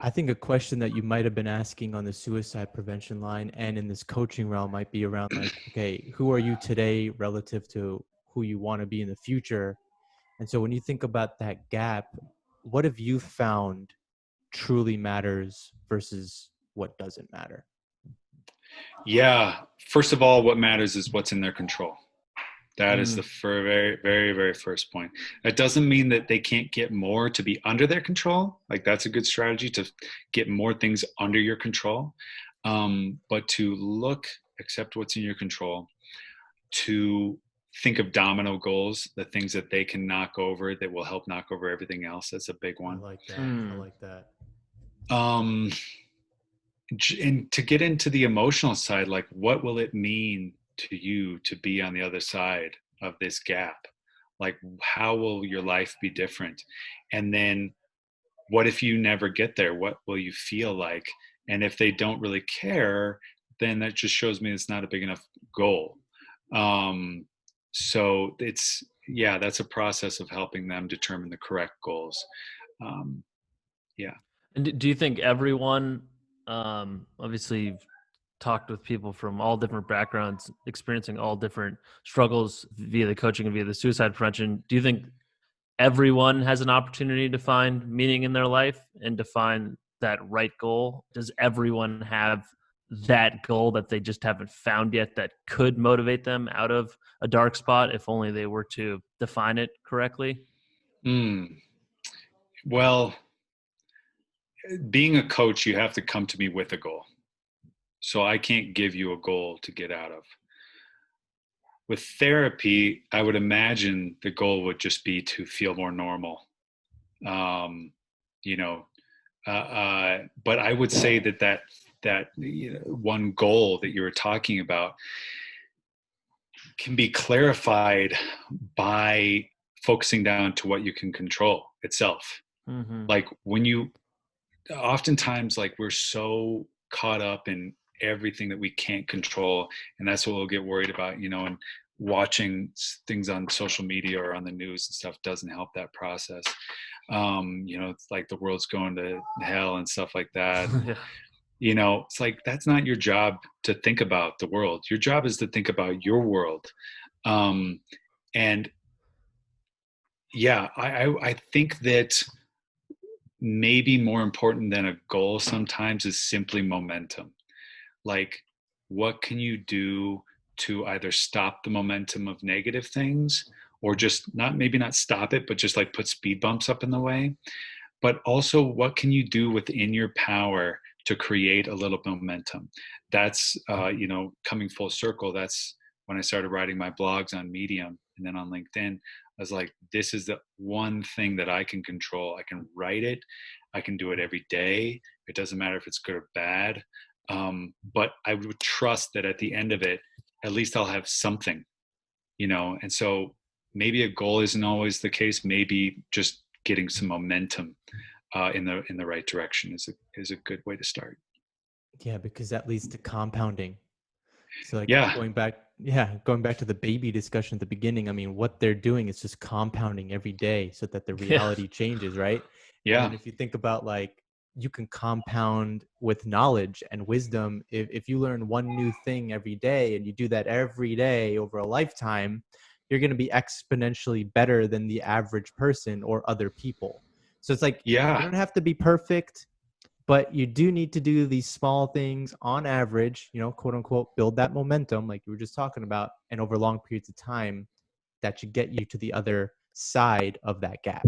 I think a question that you might have been asking on the suicide prevention line and in this coaching realm might be around like, okay, who are you today relative to who you want to be in the future? And so when you think about that gap, what have you found truly matters versus what doesn't matter? Yeah. First of all, what matters is what's in their control. That is the Mm, very, very, very first point. That doesn't mean that they can't get more to be under their control. Like that's a good strategy to get more things under your control. But to accept what's in your control, to think of domino goals, the things that they can knock over that will help knock over everything else. That's a big I one. like that. I Mm. like that. Um, and to get into the emotional side, like what will it mean to you to be on the other side of this gap? Like how will your life be different? And then what if you never get there? What will you feel like? And if they don't really care, then that just shows me it's not a big enough goal. um, so it's, yeah, that's a process of helping them determine the correct goals. um, yeah. And do you think everyone, obviously, you've talked with people from all different backgrounds, experiencing all different struggles via the coaching and via the suicide prevention? Do you think everyone has an opportunity to find meaning in their life and to find that right goal? Does everyone have that goal that they just haven't found yet that could motivate them out of a dark spot if only they were to define it correctly? Mm. Well, being a coach, you have to come to me with a goal. So I can't give you a goal to get out of. With therapy, I would imagine the goal would just be to feel more normal. Um, you know, but I would say that one goal that you were talking about can be clarified by focusing down to what you can control itself. Mm-hmm. Like when you, oftentimes, like we're so caught up in everything that we can't control, and that's what we'll get worried about, and watching things on social media or on the news and stuff doesn't help that process. It's like the world's going to hell and stuff like that. And, Yeah. it's like that's not your job to think about the world. Your job is to think about your world. Um, and yeah, I think that maybe more important than a goal sometimes is simply momentum. Like, what can you do to either stop the momentum of negative things, or just maybe not stop it, but just like put speed bumps up in the way? But also, what can you do within your power to create a little momentum? That's, coming full circle. That's when I started writing my blogs on Medium and then on LinkedIn. I was like, this is the one thing that I can control. I can write it. I can do it every day. It doesn't matter if it's good or bad. But I would trust that at the end of it, at least I'll have something, and so maybe a goal isn't always the case. Maybe just getting some momentum in the right direction is a good way to start. Yeah, because that leads to compounding. So like Yeah, going back to the baby discussion at the beginning, I mean, what they're doing is just compounding every day so that the Yeah. reality changes, right? And yeah, then if you think about like you can compound with knowledge and wisdom. If you learn one new thing every day and you do that every day over a lifetime, you're going to be exponentially better than the average person or other people. So it's like you yeah. don't have to be perfect, but you do need to do these small things on average, quote unquote, build that momentum like you were just talking about, and over long periods of time that should get you to the other side of that gap.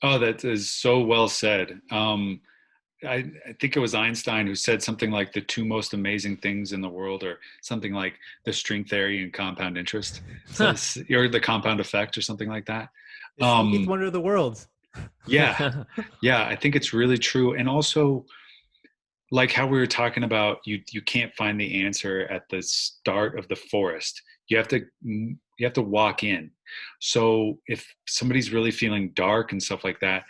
Oh, that is so well said. I think it was Einstein who said something like the two most amazing things in the world are something like the string theory and compound interest, so, or the compound effect or something like that. It's the eighth Um, wonder of the world. yeah, yeah, I think it's really true. And also, like how we were talking about, you can't find the answer at the start of the forest. You have to walk in. So if somebody's really feeling dark and stuff like that,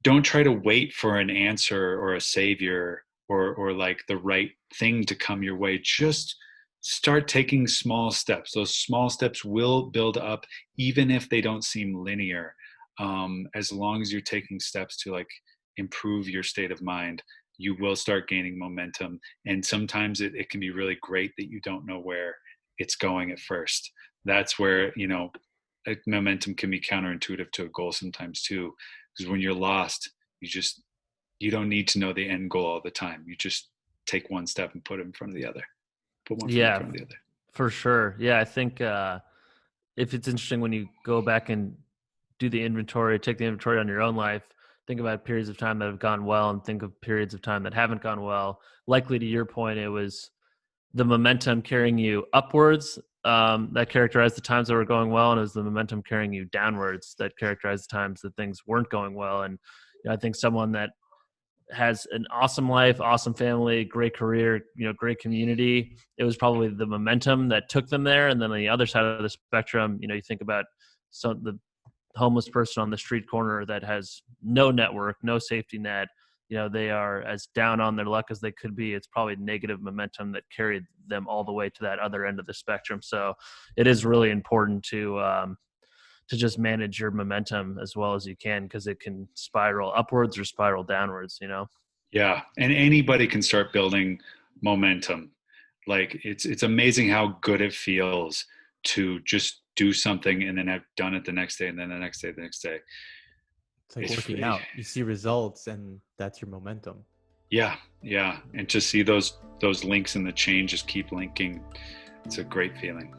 don't try to wait for an answer or a savior or like the right thing to come your way. Just start taking small steps. Those small steps will build up, even if they don't seem linear. As long as you're taking steps to like improve your state of mind, you will start gaining momentum. And sometimes it can be really great that you don't know where it's going at first. That's where, momentum can be counterintuitive to a goal sometimes too. Because when you're lost, you don't need to know the end goal all the time. You just take one step and put it in front of the other. Put one foot in Yeah, front of the other. for sure. Yeah, I think if it's interesting when you go back and do the inventory, take the inventory on your own life, think about periods of time that have gone well and think of periods of time that haven't gone well. Likely to your point, it was the momentum carrying you upwards that characterized the times that were going well, and it was the momentum carrying you downwards that characterized the times that things weren't going well. And I think someone that has an awesome life, awesome family, great career, great community, it was probably the momentum that took them there. And then on the other side of the spectrum, you think about the homeless person on the street corner that has no network, no safety net. They are as down on their luck as they could be. It's probably negative momentum that carried them all the way to that other end of the spectrum. So it is really important to just manage your momentum as well as you can, because it can spiral upwards or spiral downwards. Yeah, and anybody can start building momentum. Like it's amazing how good it feels to just do something and then have done it the next day, and then the next day, the next day. It's like working out. You see results, and that's your momentum. Yeah, and to see those links in the chain just keep linking, it's a great feeling.